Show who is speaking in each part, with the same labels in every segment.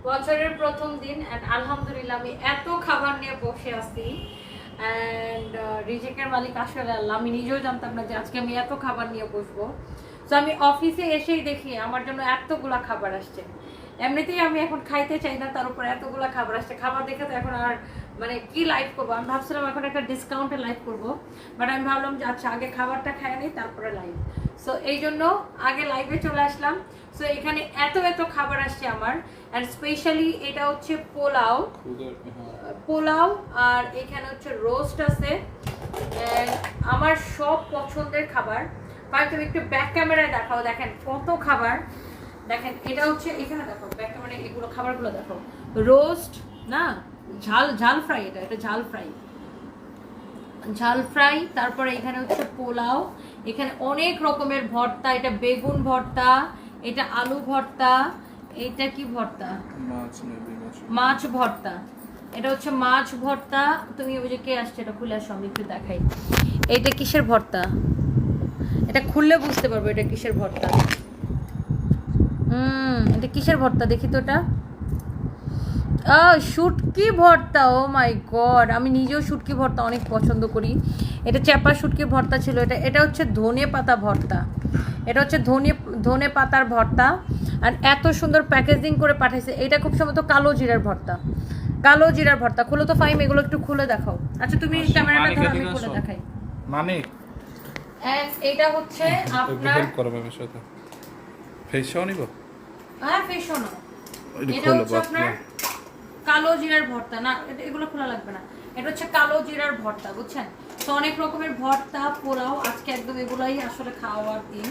Speaker 1: বছরের প্রথম দিন এন্ড আলহামদুলিল্লাহ আমি এত খাবার নিয়ে বসে আছি এন্ড রিজিকের মালিক আসলে আল্লাহ। আমি নিজেও জানতাম না যে আজকে আমি এত খাবার নিয়ে বসবো। তো আমি অফিসে এসেই দেখি আমার জন্য এতগুলা খাবার আসছে। এমনিতেই আমি এখন খাইতে চাই না, তার উপর এতগুলা খাবার আসছে। খাবার দেখে তো এখন আর মানে কি লাইভ করবো, আমি ভাবছিলাম এখন একটা ডিসকাউন্টে লাইভ করবো, বাট আমি ভাবলাম যে আচ্ছা আগে খাবারটা খাই নিই তারপরে লাইভ। সো এই জন্য আগে লাইভে চলে আসলাম। সো এখানে এত এত খাবার আসছে আমার, অ্যান্ড স্পেশালি এটা হচ্ছে পোলাও, পোলাও আর এখানে হচ্ছে রোস্ট আছে। আমার সব পছন্দের খাবার। ভাই তুমি একটু ব্যাক ক্যামেরায় দেখাও, দেখেন কত খাবার। দেখেন এটা হচ্ছে এখানে দেখো ব্যাক ক্যামেরায়, এগুলো খাবারগুলো দেখো। রোস্ট না, ঝাল ঝাল ফ্রাই, এটা ঝাল ফ্রাই, ঝাল ফ্রাই। তারপরে এখানে হচ্ছে পোলাও, এখানে অনেক রকমের ভর্তা, এটা বেগুন ভর্তা, এটা আলু ভর্তা, এটা কি ভর্তা, মাছ ভর্তা, এটা হচ্ছে মাছ ভর্তা। তুমি ওই যে কে আসছে এটা খুলে আসো, আমি একটু দেখাই। এটা কিসের ভর্তা, এটা খুললে বুঝতে পারবো এটা কিসের ভর্তা। এটা কিসের ভর্তা দেখি তো, এটা শুটকি ভর্তা। ও মাই গড, আমি নিজেও শুটকি ভর্তা অনেক পছন্দ করি। এটা চ্যাপা শুটকির ভর্তা ছিল। এটা হচ্ছে ধনে পাতা ভর্তা, এটা হচ্ছে ধনে পাতার ভর্তা। আর এত সুন্দর প্যাকেজিং করে পাঠাইছে। এটা খুব সম্ভবত কালো জিরার ভর্তা, কালো জিরার ভর্তা। খুলো তো ফাইম, এগুলো একটু খুলে দেখাও। আচ্ছা তুমি ক্যামেরাটা ধরো, আমি খুলে দেখাই।
Speaker 2: মানে
Speaker 1: এটা হচ্ছে আপনার
Speaker 2: ফেশও নিব,
Speaker 1: হ্যাঁ ফেশও না। এটা হচ্ছে আপনার কালো জিরার ভর্তা না, এগুলো খোলা লাগবে না। এটা হচ্ছে কালো জিরার ভর্তা, বুঝছেন? তো অনেক রকমের ভর্তা, পোলাও। আজকে একদম এগুলাই আসলে খাওয়ার দিন।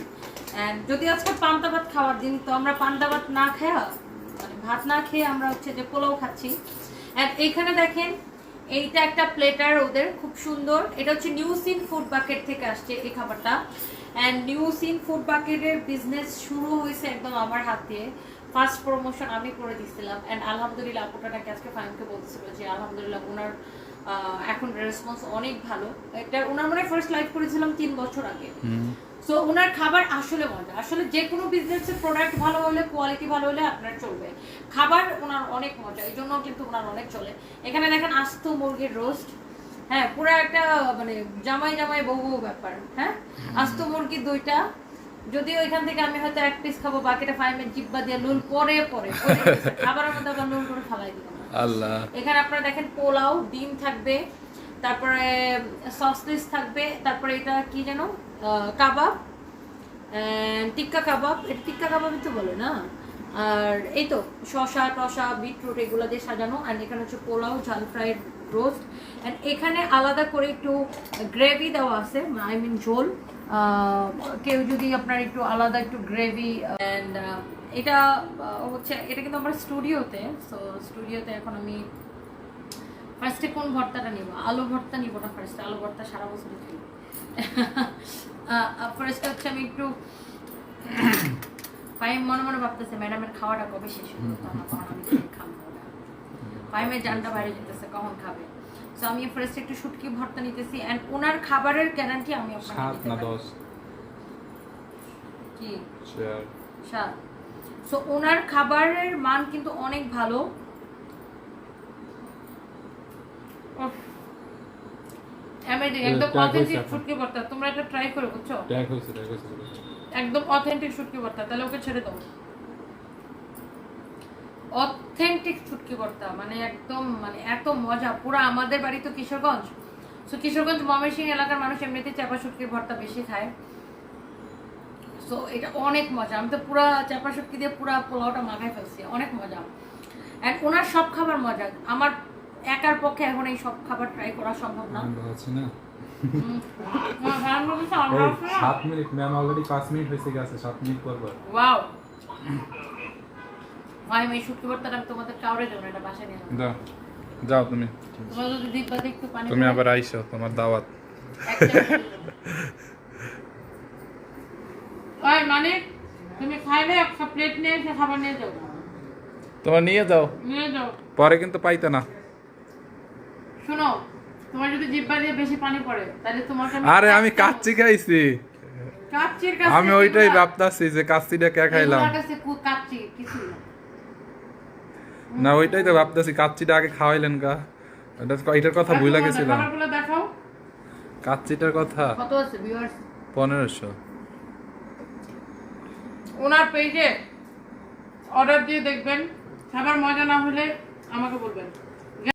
Speaker 1: এন্ড যদি আজকে পান্তা ভাত খাওয়ার দিন, তো আমরা পান্তা ভাত না খেয়ে, মানে ভাত না খেয়ে আমরা হচ্ছে যে পোলাও খাচ্ছি। এন্ড এইখানে দেখেন এইটা একটা প্লেটার ওদের, খুব সুন্দর। এটা হচ্ছে নিউ সিন ফুড বাকেট থেকে আসছে এই খাবারটা। এন্ড নিউ সিন ফুড বাকেটের বিজনেস শুরু হয়েছে একদম আমার হাত দিয়ে। ফার্স্ট প্রমোশন আমি করে দিয়েছিলাম। অ্যান্ড আলহামদুলিল্লাহ আপুটা নাকি আজকে ফাইমকে বলছিল যে আলহামদুলিল্লাহ ওনার এখন রেসপন্স অনেক ভালো। এটা ওনার মনে ফার্স্ট লাইভ করেছিলাম 3 বছর আগে। সো ওনার খাবার আসলে মজা। আসলে যে কোনো বিজনেসের প্রোডাক্ট ভালো হলে, কোয়ালিটি ভালো হলে আপনার চলবে। খাবার ওনার অনেক মজা, এই জন্য কিন্তু ওনার অনেক চলে। এখানে দেখেন আস্ত মুরগির রোস্ট, হ্যাঁ পুরো একটা মানে জামাই জামাই বউ ব্যাপার। হ্যাঁ আস্ত মুরগি 2টা, যদিও এখান থেকে আমি হয়তো 1 পিস খাবো, বাকিটা ফাইমের জিব্বা দিয়ে নুন পরে পরে খাবারের মধ্যে আবার নুন করে ফালাই দিলাম আল্লাহ। এখানে আপনারা দেখেন পোলাও, ডিম থাকবে, তারপরে সসলেস থাকবে, তারপরে এটা কি যেন কাবাব, টিক্কা কাবাব, এটা টিক্কা কাবাবই তো বলে না। আর এই তো শসা টসা বিটরুট এগুলো দিয়ে সাজানো। আর এখানে হচ্ছে পোলাও, ঝাল ফ্রাইড রোস্ট। অ্যান্ড এখানে আলাদা করে একটু গ্রেভি দেওয়া আছে, আই মিন ঝোল। কেউ যদি আপনার একটু আলাদা একটু গ্রেভি। অ্যান্ড এটা হচ্ছে, এটা কিন্তু আমার স্টুডিওতে। সো স্টুডিওতে এখন আমি ফার্স্টে কোন ভর্তাটা নিব, আলু ভর্তা নিব না ফার্স্টে, আলু ভর্তা সারা বছর খাই। ফার্স্টে হচ্ছে আমি একটু ফাইম মনে মনে ভাবতেছে ম্যাডামের খাওয়াটা কবে শেষ হবে, তখন আমি খাবো। ফাইমের জানটা বাইরে যেতেছে কখন খাবে। সো আমি ফার্স্ট একটু শুটকি ভর্তা নিতেছি। এন্ড ওনার খাবারের গ্যারান্টি আমি আপনাকে দিতে পারি। 7 না 10 কি 7। সো ওনার খাবারের মান কিন্তু অনেক ভালো। একদম অথেন্টিক শুটকি ভর্তা। তোমরা এটা ট্রাই করে বুঝছো, একদম অথেন্টিক শুটকি ভর্তা। তাহলে ওকে ছেড়ে দাও। অথেন্টিক শুটকি ভর্তা মানে একদম মানে এত মজা। পুরো আমাদের বাড়ি তো কিশোরগঞ্জ। সো কিশোরগঞ্জ ময়মনসিংহ এলাকার মানুষ এমনিতে চাপা শুটকির ভর্তা বেশি খায়। সো এটা অনেক মজা। আমি তো পুরা চাপা শুটকি দিয়ে পুরা পোলাওটা মাখাই ফেলছি, অনেক মজা। এন্ড ওনার সব খাবার মজা। আমার একার পক্ষে এখন এই সব খাবার ট্রাই করা সম্ভব না।
Speaker 2: 7 মিনিট ম্যাম, অলরেডি 5 মিনিট হয়েছে গেছে, 7 মিনিট পর পর।
Speaker 1: ওয়াও ভাই আমি শুটকি ভর্তাটা তোমাদের কাউরে দেব না, এটা বাসায় নিয়ে
Speaker 2: যাও যাও তুমি,
Speaker 1: তোমরা যদি দিবা একটু পানি,
Speaker 2: তুমি আবার আইছো, তোমার দাওয়াত।
Speaker 1: ওই মানে তুমি খাইলে একটা প্লেট নিয়ে এসে খাবার নিয়ে যাও।
Speaker 2: তোমার নিয়ে যাও, পরে কিন্তু পাইতে না।
Speaker 1: শোনো তোমার যদি জিহ্বা দিয়ে বেশি পানি পড়ে তাহলে তোমার
Speaker 2: আরে আমি কাচ্চি খাইছি,
Speaker 1: কাচ্চির কাছে
Speaker 2: আমি ওইটাই ভাবতাছি যে কাচ্চিটা কে খাইলাম।
Speaker 1: তোমার কাছে কাচ্চি কিছু না।
Speaker 2: না ওইটাই তো ভাবতেছি, কাচ্চিটা আগে খাওয়াইলেন গা, এটার কথা ভুলে গেছিলাম।
Speaker 3: খাবারগুলো দেখাও।
Speaker 2: কাচ্চিটার কথা
Speaker 1: কত আছে ভিউয়ার্স?
Speaker 2: 1500।
Speaker 3: ওনার পেজে অর্ডার দিয়ে দেখবেন, খাবার মজা না হলে আমাকে বলবেন।